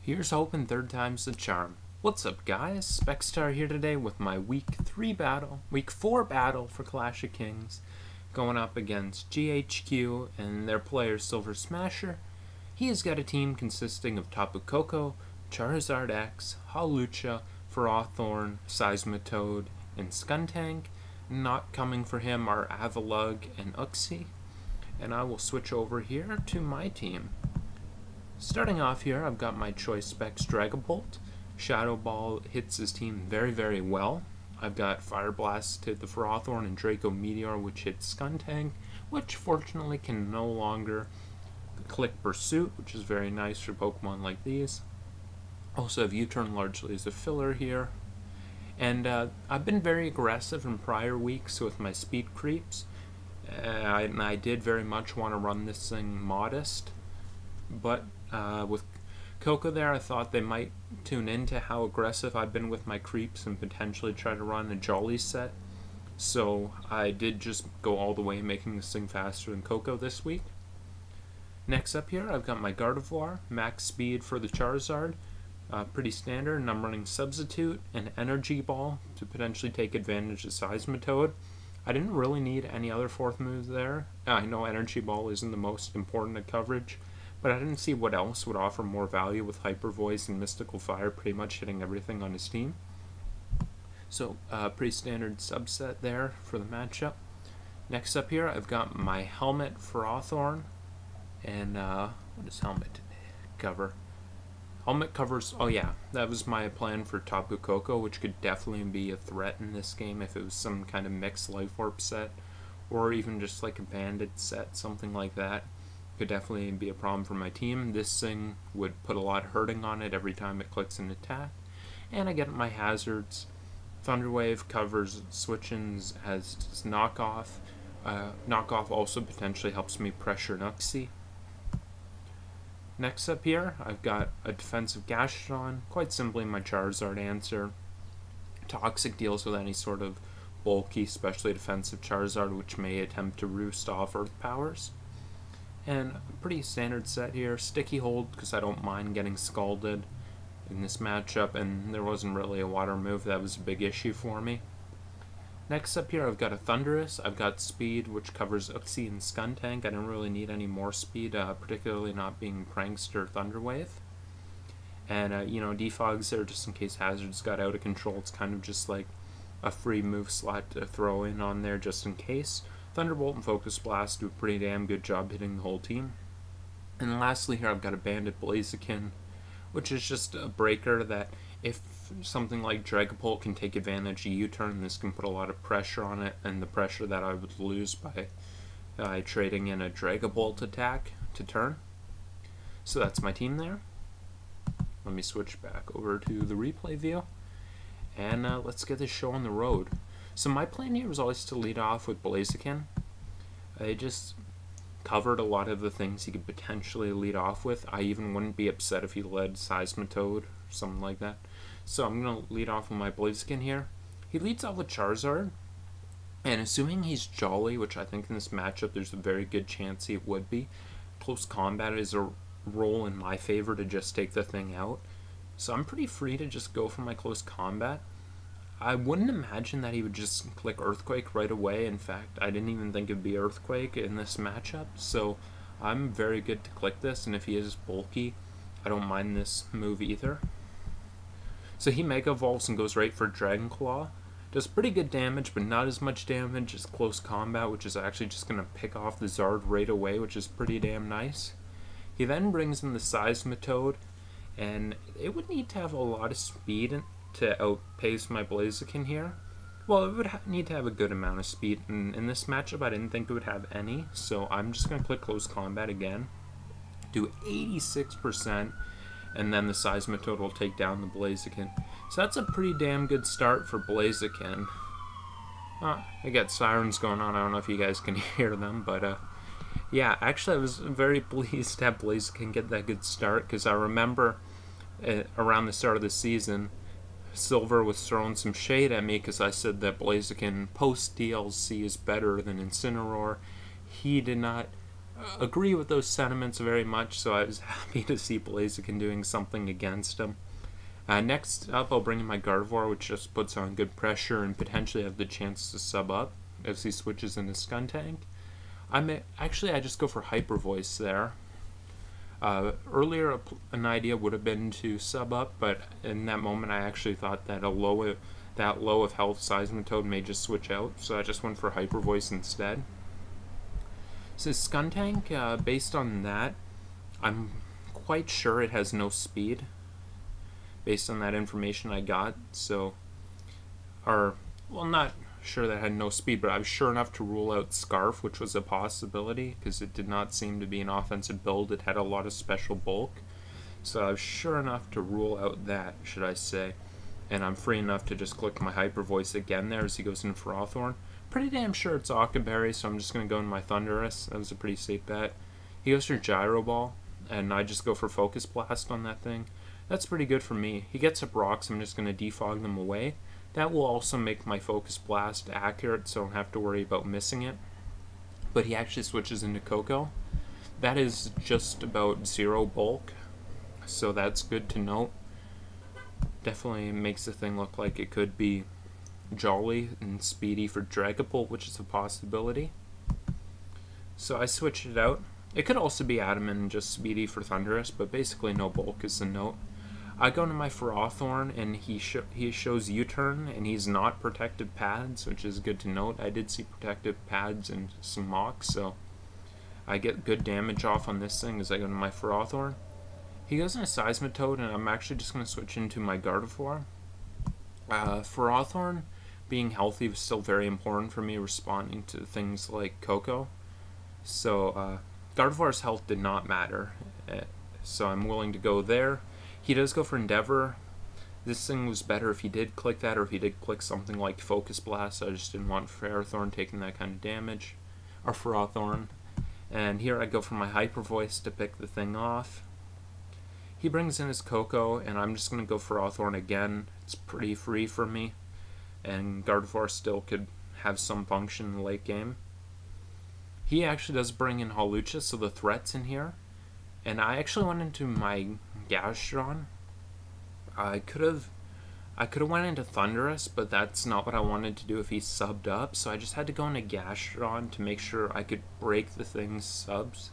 Here's hoping third time's the charm. What's up, guys? Specstar here today with my week 4 battle for Clash of Kings, going up against GHQ and their player Silver Smasher. He has got a team consisting of Tapu Koko, Charizard X, Hawlucha, Ferrothorn, Seismitoad, and Skuntank. Not coming for him are Avalugg and Uxie. And I will switch over here to my team. Starting off here, I've got my Choice Specs Dragapult. Shadow Ball hits his team very, very well. I've got Fire Blast to hit the Ferrothorn and Draco Meteor, which hits Skuntank, which fortunately can no longer click Pursuit, which is very nice for Pokemon like these. Also have U-Turn largely as a filler here. And I've been very aggressive in prior weeks with my speed creeps. I did very much want to run this thing modest, but with CoK there, I thought they might tune into how aggressive I've been with my creeps and potentially try to run a Jolly set. So I did just go all the way, making this thing faster than CoK this week. Next up here, I've got my Gardevoir, max speed for the Charizard. Pretty standard, and I'm running Substitute and Energy Ball to potentially take advantage of Seismitoad. I didn't really need any other fourth moves there. I know Energy Ball isn't the most important at coverage, but I didn't see what else would offer more value with Hyper Voice and Mystical Fire pretty much hitting everything on his team. So, pretty standard subset there for the matchup. Next up here, I've got my Helmet Ferrothorn, and what does Helmet cover? Helmet covers, oh yeah, that was my plan for Tapu Koko, which could definitely be a threat in this game if it was some kind of mixed Life Orb set, or even just like a Banded set, something like that. Could definitely be a problem for my team. This thing would put a lot of hurting on it every time it clicks an attack. And I get my hazards. Thunderwave covers switch-ins as knockoff. Knockoff also potentially helps me pressure Nuxie. Next up here, I've got a defensive Gastrodon. Quite simply my Charizard answer. Toxic deals with any sort of bulky, especially defensive Charizard, which may attempt to roost off Earth powers. And a pretty standard set here. Sticky Hold, because I don't mind getting scalded in this matchup, and there wasn't really a water move that was a big issue for me. Next up here, I've got a Thundurus. I've got speed, which covers Uxie and Skuntank. I didn't really need any more speed, particularly not being Prankster Thunderwave. And, you know, Defog's there just in case Hazards got out of control. It's kind of just like a free move slot to throw in on there just in case. Thunderbolt and Focus Blast do a pretty damn good job hitting the whole team. And lastly here, I've got a Banded Blaziken, which is just a breaker that if something like Dragapult can take advantage of U-Turn, this can put a lot of pressure on it, and the pressure that I would lose by trading in a Dragapult attack to turn. So that's my team there. Let me switch back over to the replay view, and let's get this show on the road. So my plan here was always to lead off with Blaziken. I just covered a lot of the things he could potentially lead off with. I even wouldn't be upset if he led Seismitoad or something like that. So I'm going to lead off with my Blaziken here. He leads off with Charizard, and assuming he's Jolly, which I think in this matchup there's a very good chance he would be, close combat is a role in my favor to just take the thing out. So I'm pretty free to just go for my close combat. I wouldn't imagine that he would just click Earthquake right away. In fact, I didn't even think it would be Earthquake in this matchup. So I'm very good to click this, and if he is bulky, I don't mind this move either. So he Mega Evolves and goes right for Dragon Claw. Does pretty good damage, but not as much damage as close combat, which is actually just going to pick off the Zard right away, which is pretty damn nice. He then brings in the Seismitoad, and it would need to have a lot of speed to outpace my Blaziken here. Well, it would need to have a good amount of speed, and in this matchup I didn't think it would have any, so I'm just going to click Close Combat again, do 86%, and then the Seismitoad will take down the Blaziken. So that's a pretty damn good start for Blaziken. I got sirens going on, I don't know if you guys can hear them, but yeah, actually I was very pleased to have Blaziken get that good start, because I remember around the start of the season, Silver was throwing some shade at me because I said that Blaziken post DLC is better than Incineroar. He did not agree with those sentiments very much, so I was happy to see Blaziken doing something against him. Next up, I'll bring in my Gardevoir, which just puts on good pressure and potentially have the chance to sub up as he switches into Skuntank. I just go for Hyper Voice there. Earlier, an idea would have been to sub up, but in that moment, I actually thought that that low of health Seismitoad may just switch out, so I just went for Hyper Voice instead. So Skuntank, based on that, I'm quite sure it has no speed, based on that information I got. So, not sure that it had no speed, but I was sure enough to rule out Scarf, which was a possibility, because it did not seem to be an offensive build. It had a lot of special bulk. So I was sure enough to rule out that, should I say. And I'm free enough to just click my Hyper Voice again there as he goes into Ferrothorn. Pretty damn sure it's Octoberry, so I'm just going to go in my Thundurus. That was a pretty safe bet. He goes for Gyro Ball, and I just go for Focus Blast on that thing. That's pretty good for me. He gets up rocks, I'm just going to defog them away. That will also make my Focus Blast accurate, so I don't have to worry about missing it. But he actually switches into CoK. That is just about 0 bulk, so that's good to note. Definitely makes the thing look like it could be Jolly and Speedy for Dragapult, which is a possibility. So I switched it out. It could also be Adamant and just Speedy for Thundurus, but basically no bulk is the note. I go into my Ferrothorn, and he shows U-turn, and he's not protected pads, which is good to note. I did see protected pads and some mocks, so I get good damage off on this thing as I go into my Ferrothorn. He goes into Seismitoad, and I'm actually just going to switch into my Gardevoir. Ferrothorn being healthy was still very important for me, responding to things like CoK. So Gardevoir's health did not matter, so I'm willing to go there. He does go for Endeavor. This thing was better if he did click that, or if he did click something like Focus Blast. I just didn't want Ferrothorn taking that kind of damage, or Ferrothorn. And here I go for my Hyper Voice to pick the thing off. He brings in his CoK, and I'm just going to go for Ferrothorn again. It's pretty free for me, and Gardevoir still could have some function in the late game. He actually does bring in Hawlucha, so the threat's in here. And I actually went into my Gastron. I could have went into Thundurus, but that's not what I wanted to do if he subbed up, so I just had to go into Gastron to make sure I could break the thing's subs.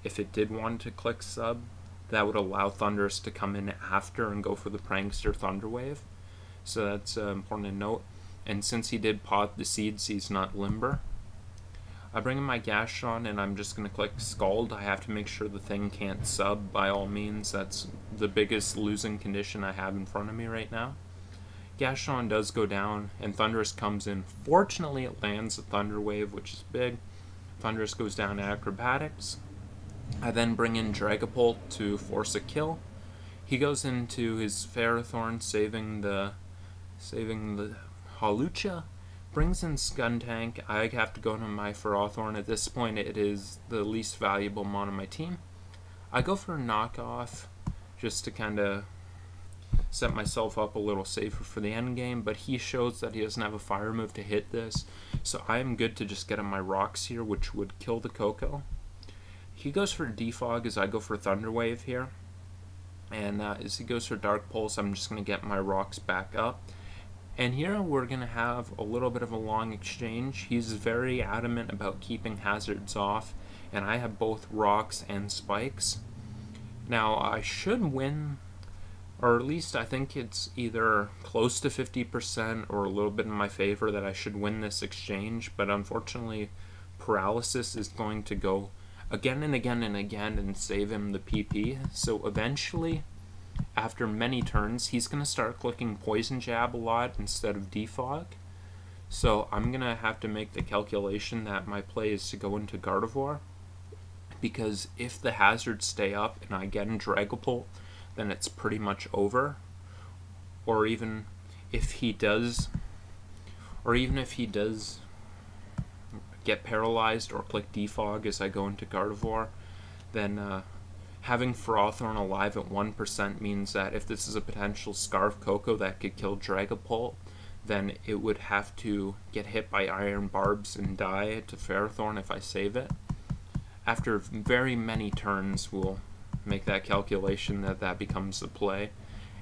If it did want to click sub, that would allow Thundurus to come in after and go for the Prankster Thunderwave. So that's important to note. And since he did pot the seeds, he's not limber. I bring in my Gastron, and I'm just going to click Scald. I have to make sure the thing can't sub by all means. That's the biggest losing condition I have in front of me right now. Gastron does go down, and Thundurus comes in. Fortunately, it lands a Thunder Wave, which is big. Thundurus goes down to Acrobatics. I then bring in Dragapult to force a kill. He goes into his Ferrothorn, saving the Hawlucha. Brings in Skuntank. I have to go to my Ferrothorn. At this point, it is the least valuable mon on my team. I go for a knockoff just to kind of set myself up a little safer for the end game, but he shows that he doesn't have a fire move to hit this, so I am good to just get on my rocks here, which would kill the CoK. He goes for Defog as I go for Thunder Wave here, and as he goes for Dark Pulse, I'm just going to get my rocks back up. And here we're going to have a little bit of a long exchange. He's very adamant about keeping hazards off, and I have both rocks and spikes. Now, I should win, or at least I think it's either close to 50% or a little bit in my favor that I should win this exchange, but unfortunately, Paralysis is going to go again and again and again and save him the PP. So eventually, after many turns, he's going to start clicking Poison Jab a lot instead of Defog. So I'm going to have to make the calculation that my play is to go into Gardevoir, because if the hazards stay up and I get in Dragapult, then it's pretty much over. Or even if he does get paralyzed or click Defog as I go into Gardevoir, then having Ferrothorn alive at 1% means that if this is a potential Scarf CoK that could kill Dragapult, then it would have to get hit by Iron Barbs and die to Ferrothorn if I save it. after very many turns, we'll make that calculation that becomes the play.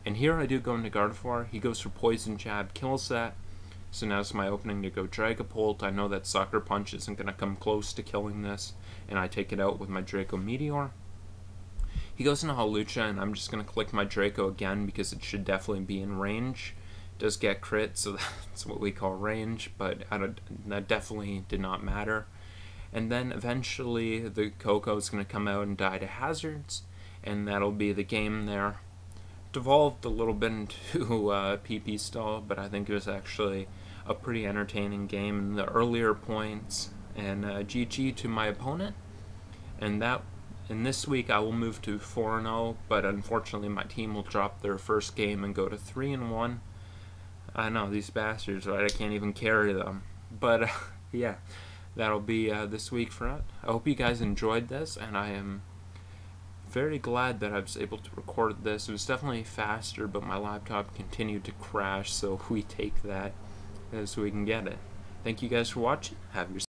And here I do go into Gardevoir. He goes for Poison Jab, kills that. So now it's my opening to go Dragapult. I know that Sucker Punch isn't going to come close to killing this, and I take it out with my Draco Meteor. He goes into Hawlucha, and I'm just going to click my Draco again because it should definitely be in range. It does get crit, so that's what we call range, but that definitely did not matter. And then eventually the CoK is going to come out and die to Hazards, and that'll be the game there. Devolved a little bit into PP stall, but I think it was actually a pretty entertaining game in the earlier points. And GG to my opponent. And this week I will move to 4-0, but unfortunately my team will drop their first game and go to 3-1. I know, these bastards, right? I can't even carry them. But yeah, that'll be this week for us. I hope you guys enjoyed this, and I am very glad that I was able to record this. It was definitely faster, but my laptop continued to crash, so we take that as we can get it. Thank you guys for watching. Have yourself